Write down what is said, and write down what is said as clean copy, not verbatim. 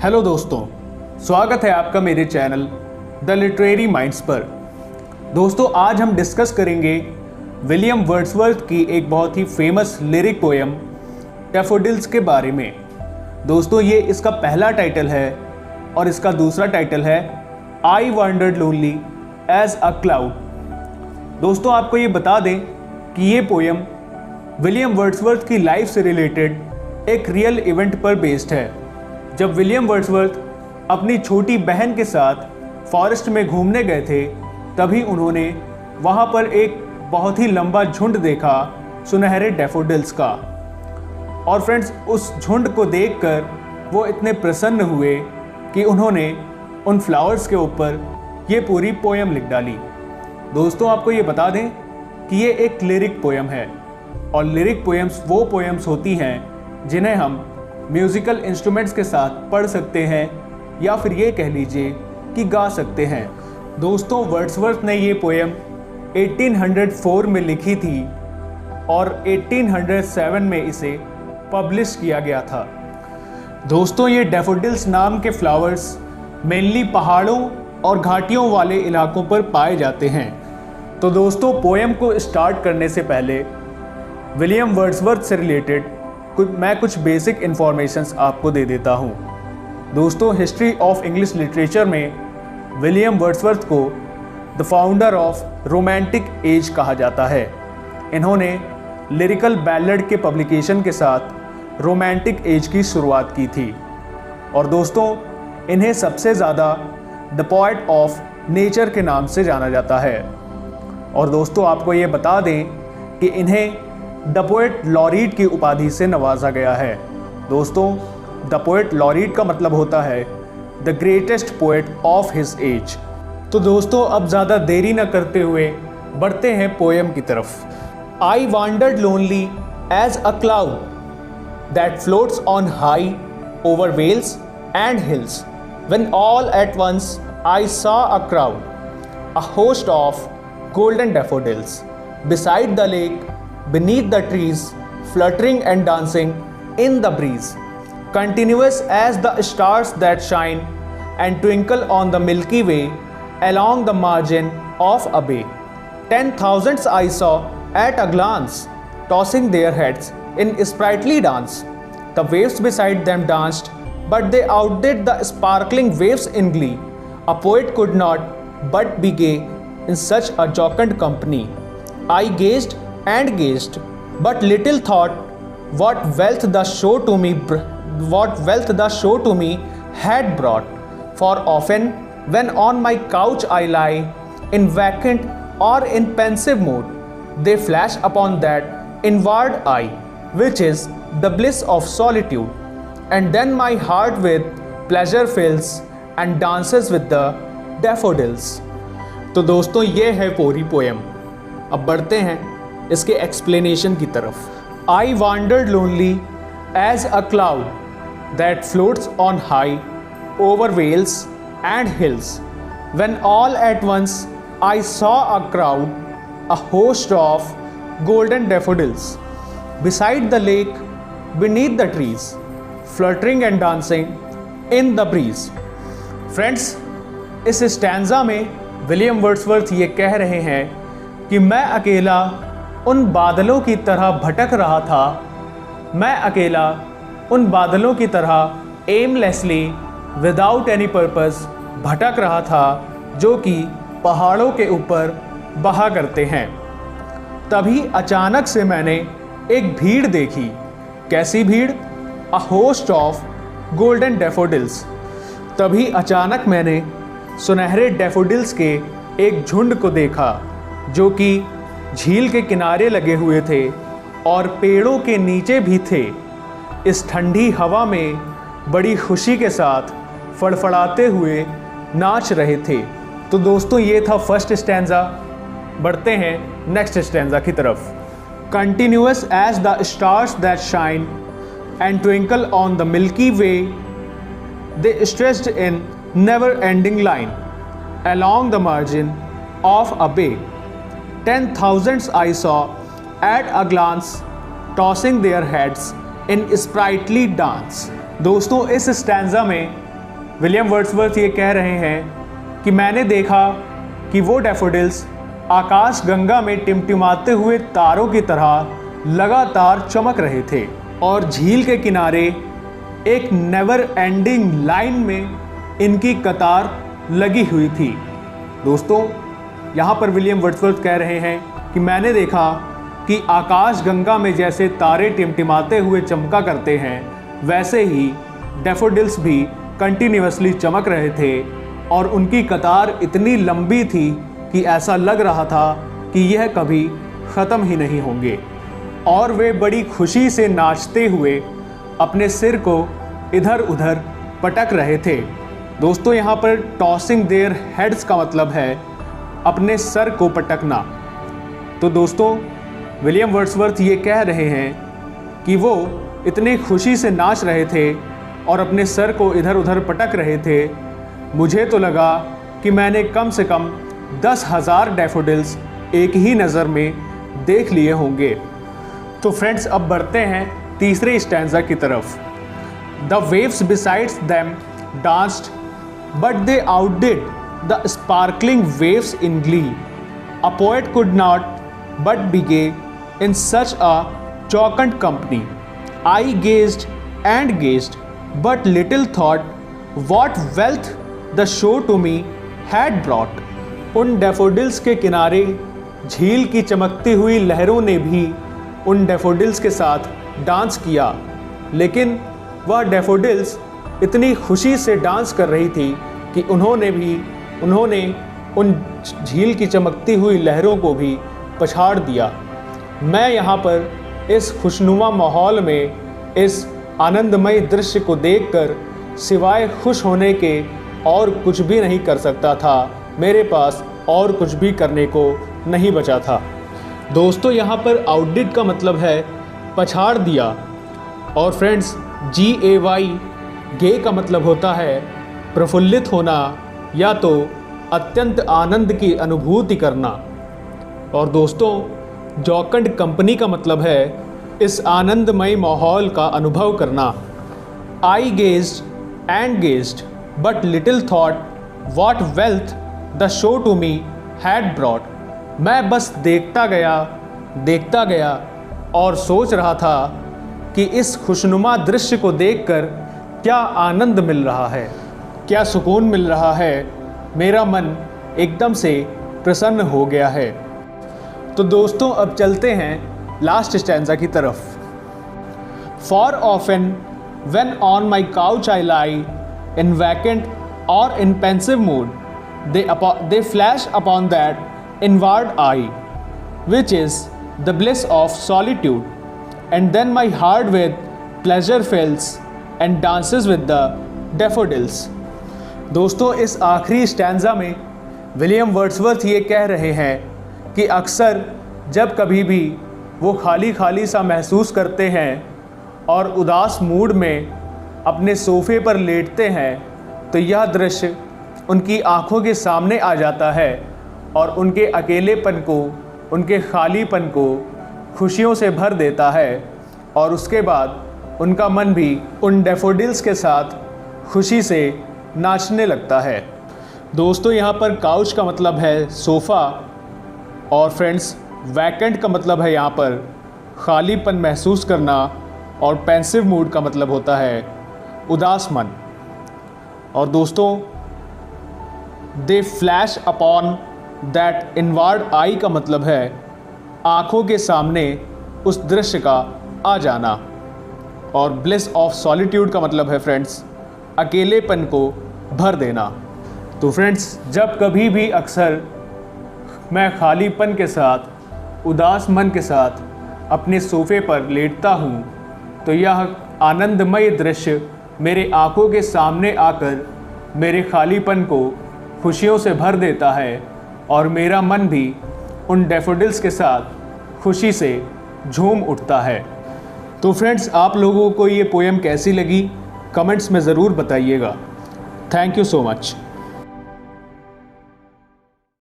Hello दोस्तों, स्वागत है आपका मेरे चैनल द लिटरेरी माइंड्स पर। दोस्तों, आज हम डिस्कस करेंगे विलियम वर्ड्सवर्थ की एक बहुत ही फेमस लिरिक पोएम डैफोडिल्स के बारे में। दोस्तों, ये इसका पहला टाइटल है और इसका दूसरा टाइटल है I wandered lonely as a cloud. दोस्तों, आपको ये बता दें कि ये पोएम विलियम वर्ड्सवर्थ की लाइफ से रिलेटेड एक रियल इवेंट पर बेस्ड है। जब विलियम वर्ड्सवर्थ अपनी छोटी बहन के साथ फॉरेस्ट में घूमने गए थे, तभी उन्होंने वहाँ पर एक बहुत ही लंबा झुंड देखा सुनहरे डैफोडिल्स का। और फ्रेंड्स, उस झुंड को देखकर वो इतने प्रसन्न हुए कि उन्होंने उन फ्लावर्स के ऊपर ये पूरी पोएम लिख डाली। दोस्तों, आपको ये बता दें कि ये एक लिरिक पोएम है और लिरिक पोएम्स वो पोएम्स होती हैं जिन्हें हम म्यूज़िकल इंस्ट्रूमेंट्स के साथ पढ़ सकते हैं या फिर ये कह लीजिए कि गा सकते हैं। दोस्तों, वर्ड्सवर्थ ने ये पोएम 1804 में लिखी थी और 1807 में इसे पब्लिश किया गया था। दोस्तों, ये डैफोडिल्स नाम के फ्लावर्स मेनली पहाड़ों और घाटियों वाले इलाकों पर पाए जाते हैं। तो दोस्तों, पोएम को स्टार्ट करने से पहले विलियम वर्ड्सवर्थ से रिलेटेड मैं कुछ बेसिक इन्फॉर्मेशंस आपको दे देता हूँ। दोस्तों, हिस्ट्री ऑफ इंग्लिश लिटरेचर में विलियम वर्ड्सवर्थ को the founder of romantic as कहा जाता है। इन्होंने लिरिकल बैलेड के पब्लिकेशन के साथ रोमांटिक एज की शुरुआत की थी। और दोस्तों, इन्हें सबसे ज़्यादा द पोएट ऑफ नेचर के नाम से जाना जाता है। और दोस्तों, आपको ये बता दें कि इन्हें द पोएट लॉरीट की उपाधि से नवाजा गया है। दोस्तों, द पोएट लॉरीट का मतलब होता है the greatest poet of his age. तो दोस्तों, अब ज़्यादा देरी न करते हुए बढ़ते हैं पोएम की तरफ। I wandered lonely as a cloud that floats on high over vales and hills when all at once I saw a crowd a host of golden daffodils beside the lake, beneath the trees, fluttering and dancing in the breeze, continuous as the stars that shine and twinkle on the Milky Way along the margin of a bay. 10,000s I saw at a glance, tossing their heads in sprightly dance. The waves beside them danced, but they outdid the sparkling waves in glee. A poet could not but be gay in such a jocund company. I gazed and gazed, but little thought what wealth the show to me had brought. For often, when on my couch I lie, in vacant or in pensive mood, they flash upon that inward eye, which is the bliss of solitude. And then my heart with pleasure fills and dances with the daffodils. तो दोस्तों, ये है पूरी poem. अब बढ़ते हैं इसके explanation की तरफ। I wandered lonely as a cloud that floats on high over vales and hills when all at once I saw a crowd a host of golden daffodils beside the lake beneath the trees fluttering and dancing in the breeze। Friends, इस stanza में William Wordsworth ये कह रहे हैं कि मैं अकेला उन बादलों की तरह भटक रहा था, मैं अकेला उन बादलों की तरह एमलेसली विदाउट एनी पर्पस भटक रहा था जो कि पहाड़ों के ऊपर बहा करते हैं। तभी अचानक से मैंने एक भीड़ देखी। कैसी भीड़? अ होस्ट ऑफ गोल्डन डैफोडिल्स। तभी अचानक मैंने सुनहरे डैफोडिल्स के एक झुंड को देखा जो कि झील के किनारे लगे हुए थे और पेड़ों के नीचे भी थे। इस ठंडी हवा में बड़ी खुशी के साथ फड़फड़ाते हुए नाच रहे थे। तो दोस्तों, ये था फर्स्ट स्टैंजा। बढ़ते हैं नेक्स्ट स्टैंजा की तरफ। Continuous as the stars that shine and twinkle on the milky way they stretched in never ending line along the margin of a bay. 10,000s I saw at a glance tossing their heads in sprightly dance। दोस्तों, इस stanza में William Wordsworth ये कह रहे हैं कि मैंने देखा कि वो डैफोडिल्स आकाश गंगा में टिमटिमाते हुए तारों की तरह लगातार चमक रहे थे और झील के किनारे एक नेवर एंडिंग लाइन में इनकी कतार लगी हुई थी। दोस्तों, यहाँ पर विलियम वर्ड्सवर्थ कह रहे हैं कि मैंने देखा कि आकाश गंगा में जैसे तारे टिमटिमाते हुए चमका करते हैं, वैसे ही डैफोडिल्स भी कंटिन्यूअसली चमक रहे थे और उनकी कतार इतनी लंबी थी कि ऐसा लग रहा था कि यह कभी ख़त्म ही नहीं होंगे और वे बड़ी खुशी से नाचते हुए अपने सिर को इधर उधर पटक रहे थे। दोस्तों, यहाँ पर टॉसिंग देयर हेड्स का मतलब है अपने सर को पटकना। तो दोस्तों, विलियम वर्ड्सवर्थ ये कह रहे हैं कि वो इतनी खुशी से नाच रहे थे और अपने सर को इधर उधर पटक रहे थे। मुझे तो लगा कि मैंने कम से कम 10,000 डैफोडिल्स एक ही नज़र में देख लिए होंगे। तो फ्रेंड्स, अब बढ़ते हैं तीसरे स्टैंजा की तरफ। The waves besides them danced but they outdid the sparkling waves in glee. A poet could not but be gay in such a jocund company. I gazed and gazed, but little thought what wealth the show to me had brought. उन daffodils के किनारे झील की चमकती हुई लहरों ने भी उन डैफोडिल्स के साथ डांस किया, लेकिन वह डैफोडिल्स इतनी खुशी से डांस कर रही थी कि उन्होंने उन झील की चमकती हुई लहरों को भी पछाड़ दिया। मैं यहाँ पर इस खुशनुमा माहौल में इस आनंदमय दृश्य को देखकर सिवाय खुश होने के और कुछ भी नहीं कर सकता था। मेरे पास और कुछ भी करने को नहीं बचा था। दोस्तों, यहाँ पर आउटडिड का मतलब है पछाड़ दिया और फ्रेंड्स GAY गे का मतलब होता है प्रफुल्लित होना या तो अत्यंत आनंद की अनुभूति करना। और दोस्तों, जॉकंड कंपनी का मतलब है इस आनंदमय माहौल का अनुभव करना। I gazed and gazed but little thought what wealth the show to me had brought. मैं बस देखता गया और सोच रहा था कि इस खुशनुमा दृश्य को देखकर क्या आनंद मिल रहा है, क्या सुकून मिल रहा है। मेरा मन एकदम से प्रसन्न हो गया है। तो दोस्तों, अब चलते हैं लास्ट स्टैंजा की तरफ। For often when on my couch I lie in vacant or in pensive mood they flash upon that inward eye which is the bliss of solitude, and then my heart with pleasure fills and dances with the daffodils. दोस्तों, इस आखिरी stanza में William Wordsworth ये कह रहे हैं कि अक्सर जब कभी भी वो खाली सा महसूस करते हैं और उदास मूड में अपने सोफ़े पर लेटते हैं, तो यह दृश्य उनकी आँखों के सामने आ जाता है और उनके अकेलेपन को, उनके खालीपन को खुशियों से भर देता है और उसके बाद उनका मन भी उन डैफोडिल्स के साथ खुशी से नाचने लगता है। दोस्तों, यहाँ पर काउच का मतलब है सोफ़ा और फ्रेंड्स वैकेंट का मतलब है यहाँ पर खालीपन महसूस करना और पेंसिव मूड का मतलब होता है उदास मन। और दोस्तों, दे फ्लैश अपॉन दैट इनवर्ड आई का मतलब है आँखों के सामने उस दृश्य का आ जाना। और ब्लिस ऑफ सॉलिट्यूड का मतलब है फ्रेंड्स अकेलेपन को भर देना। तो फ्रेंड्स, जब कभी भी अक्सर मैं खालीपन के साथ, उदास मन के साथ अपने सोफ़े पर लेटता हूँ, तो यह आनंदमय दृश्य मेरे आँखों के सामने आकर मेरे खालीपन को खुशियों से भर देता है और मेरा मन भी उन डैफोडिल्स के साथ खुशी से झूम उठता है। तो फ्रेंड्स, आप लोगों को ये पोएम कैसी लगी कमेंट्स में ज़रूर बताइएगा। Thank you so much.